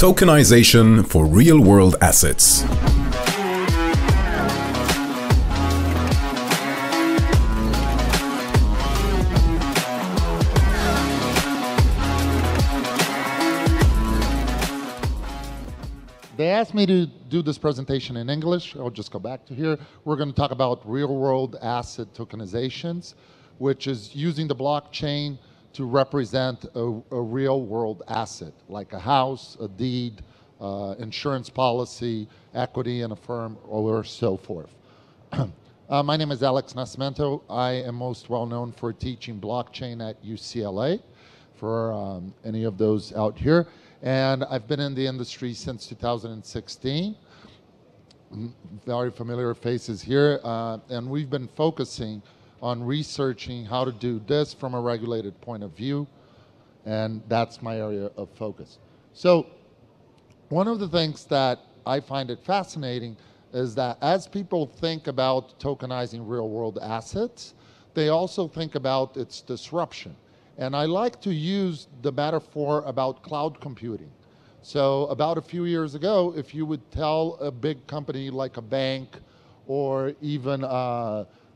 Tokenization for real-world assets. They asked me to do this presentation in English. I'll just go back to here. We're going to talk about real-world asset tokenizations, which is using the blockchain to represent a real-world asset, like a house, a deed, insurance policy, equity in a firm, or so forth. My name is Alex Nascimento. I am most well known for teaching blockchain at UCLA, for any of those out here. And I've been in the industry since 2016. Very familiar faces here. And we've been focusing on researching how to do this from a regulated point of view. And that's my area of focus. So one of the things that I find it fascinating is that as people think about tokenizing real world assets, they also think about its disruption. And I like to use the metaphor about cloud computing. So about a few years ago, if you would tell a big company like a bank or even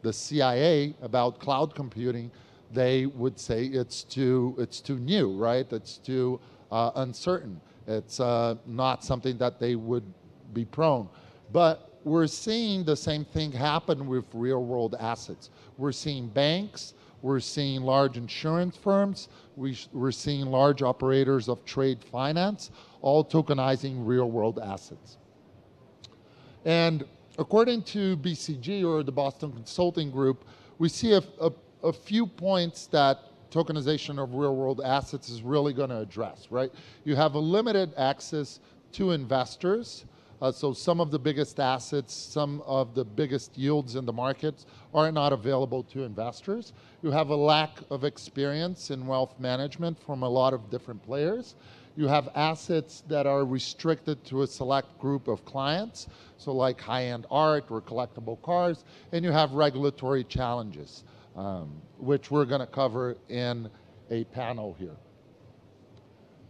the CIA about cloud computing, they would say it's too new, right? It's too uncertain. It's not something that they would be prone. But we're seeing the same thing happen with real world assets. We're seeing banks, we're seeing large insurance firms, we're seeing large operators of trade finance, all tokenizing real world assets. And according to BCG, or the Boston Consulting Group, we see a few points that tokenization of real world assets is really going to address, right? You have a limited access to investors. So some of the biggest assets, some of the biggest yields in the markets are not available to investors. You have a lack of experience in wealth management from a lot of different players. You have assets that are restricted to a select group of clients, so like high-end art or collectible cars, and you have regulatory challenges, which we're going to cover in a panel here.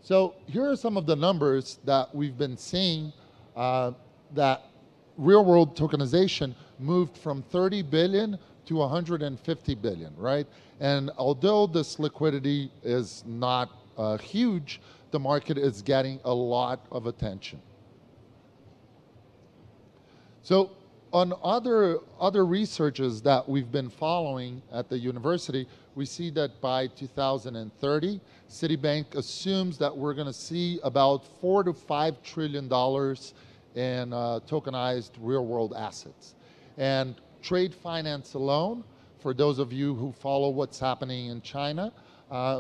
So here are some of the numbers that we've been seeing that real-world tokenization moved from 30 billion to 150 billion, right? And although this liquidity is not huge, the market is getting a lot of attention. So on other researches that we've been following at the university, we see that by 2030, Citibank assumes that we're going to see about $4 to $5 trillion in tokenized real-world assets. And trade finance alone, for those of you who follow what's happening in China,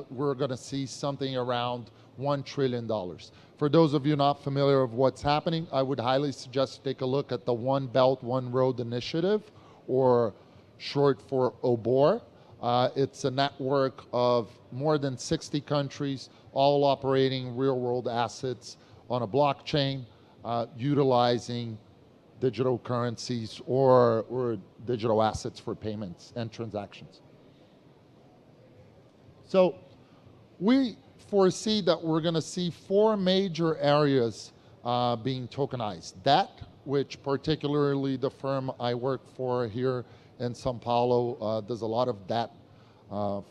we're going to see something around $1 trillion. For those of you not familiar with what's happening, I would highly suggest take a look at the One Belt, One Road initiative, or short for OBOR. It's a network of more than 60 countries, all operating real-world assets on a blockchain, utilizing digital currencies or digital assets for payments and transactions. So we foresee that we're going to see four major areas being tokenized. Debt, which particularly the firm I work for here in São Paulo does a lot of debt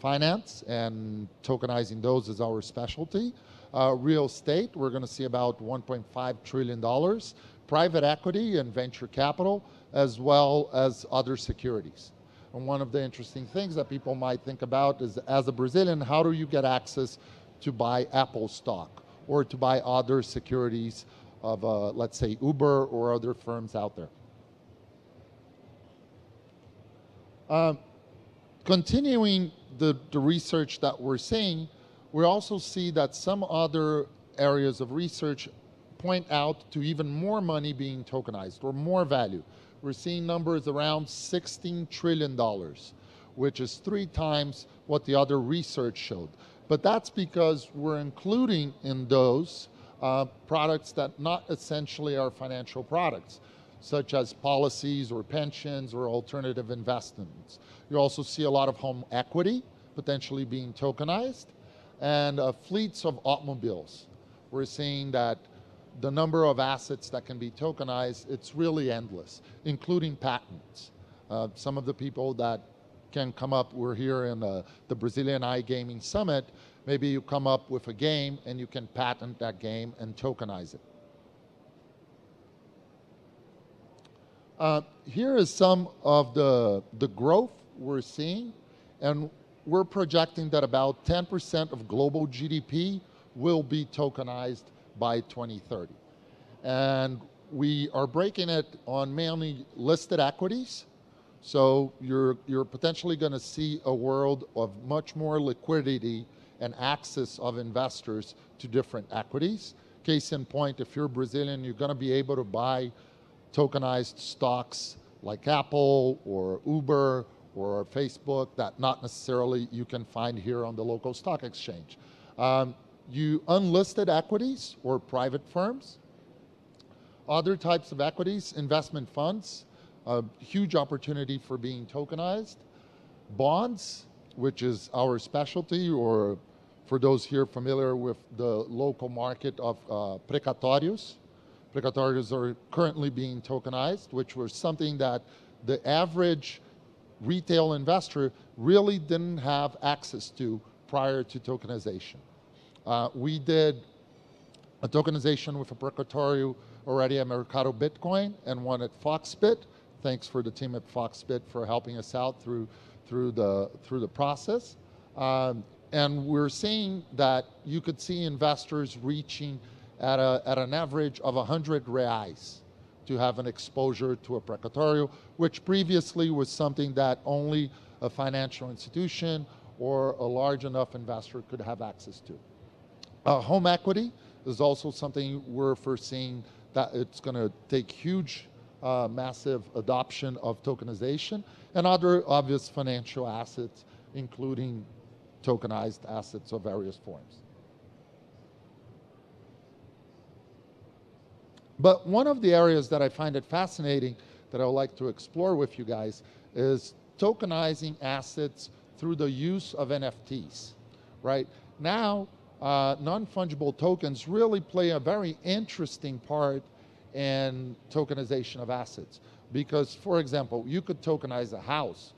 finance, and tokenizing those is our specialty. Real estate, we're going to see about $1.5 trillion. Private equity and venture capital, as well as other securities. And one of the interesting things that people might think about is, as a Brazilian, how do you get access to buy Apple stock or to buy other securities of, let's say, Uber or other firms out there? Continuing the research that we're seeing, we also see that some other areas of research point out to even more money being tokenized or more value. We're seeing numbers around $16 trillion, which is 3 times what the other research showed. But that's because we're including in those products that not essentially are financial products, such as policies or pensions or alternative investments. You also see a lot of home equity potentially being tokenized, and fleets of automobiles. We're seeing that the number of assets that can be tokenized, it's really endless, including patents. Some of the people that can come up, we're here in the Brazilian iGaming Summit, maybe you come up with a game and you can patent that game and tokenize it. Here is some of the growth we're seeing, and we're projecting that about 10% of global GDP will be tokenized by 2030. And we are breaking it on mainly listed equities. So you're potentially going to see a world of much more liquidity and access of investors to different equities. Case in point, if you're Brazilian, you're going to be able to buy tokenized stocks like Apple or Uber or Facebook that not necessarily you can find here on the local stock exchange. You unlisted equities or private firms, other types of equities, investment funds, a huge opportunity for being tokenized. Bonds, which is our specialty, or for those here familiar with the local market of precatórios. Precatórios are currently being tokenized, which was something that the average retail investor really didn't have access to prior to tokenization. We did a tokenization with a precatório already at Mercado Bitcoin and one at Foxbit. Thanks for the team at Foxbit for helping us out through the process. And we're seeing that you could see investors reaching at an average of 100 reais to have an exposure to a precatório, which previously was something that only a financial institution or a large enough investor could have access to. Home equity is also something we're foreseeing that it's going to take huge, massive adoption of tokenization and other obvious financial assets, including tokenized assets of various forms. But one of the areas that I find it fascinating that I would like to explore with you guys is tokenizing assets through the use of NFTs, right? Now, non-fungible tokens really play a very interesting part in tokenization of assets. Because, for example, you could tokenize a house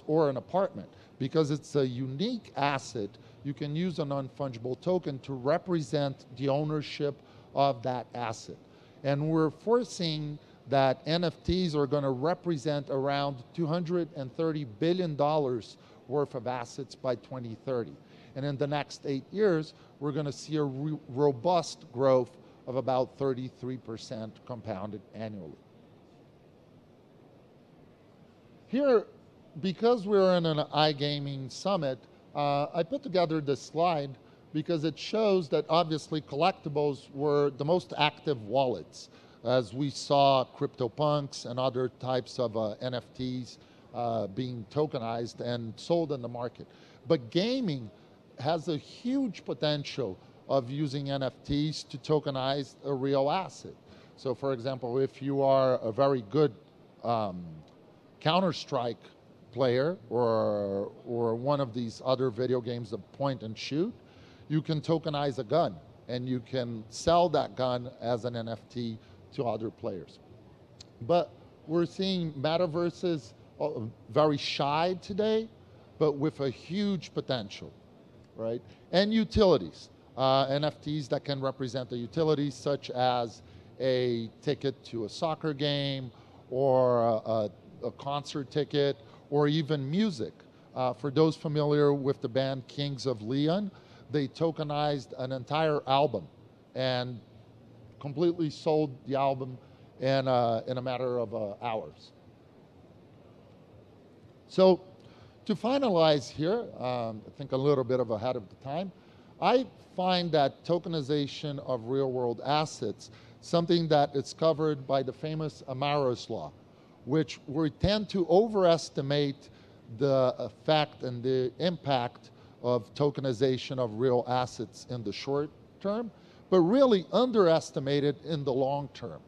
or an apartment. Because it's a unique asset, you can use a non-fungible token to represent the ownership of that asset. And we're foreseeing that NFTs are going to represent around $230 billion worth of assets by 2030. And in the next 8 years, we're going to see a robust growth of about 33% compounded annually. Here, because we're in an iGaming summit, I put together this slide because it shows that obviously collectibles were the most active wallets, as we saw CryptoPunks and other types of NFTs being tokenized and sold in the market. But gaming has a huge potential of using NFTs to tokenize a real asset. So for example, if you are a very good Counter-Strike player or one of these other video games of point and shoot, you can tokenize a gun and you can sell that gun as an NFT to other players. But we're seeing metaverses very shy today, but with a huge potential, right? And utilities, NFTs that can represent the utilities such as a ticket to a soccer game or a concert ticket or even music. For those familiar with the band Kings of Leon, they tokenized an entire album and completely sold the album in a matter of hours. So to finalize here, I think a little bit of ahead of the time, I find that tokenization of real world assets, something that is covered by the famous Amaro's Law, which we tend to overestimate the effect and the impact of tokenization of real assets in the short term, but really underestimate it in the long term.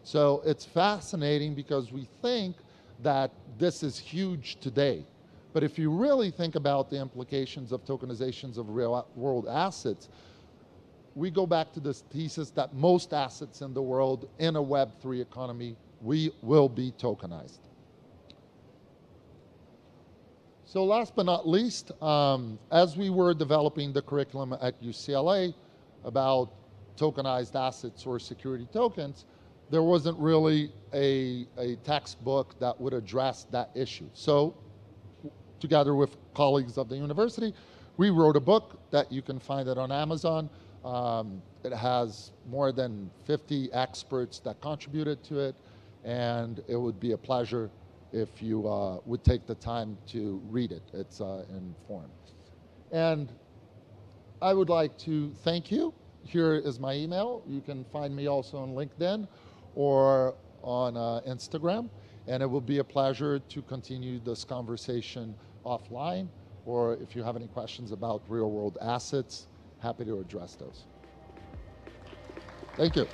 So it's fascinating because we think that this is huge today. But if you really think about the implications of tokenizations of real world assets, we go back to this thesis that most assets in the world in a Web3 economy will be tokenized. So last but not least, as we were developing the curriculum at UCLA about tokenized assets or security tokens, there wasn't really a textbook that would address that issue. So together with colleagues of the university, we wrote a book that you can find it on Amazon. It has more than 50 experts that contributed to it, and it would be a pleasure if you would take the time to read it. It's in form. And I would like to thank you. Here is my email. You can find me also on LinkedIn or on Instagram, and it will be a pleasure to continue this conversation offline, or if you have any questions about real-world assets, happy to address those. Thank you.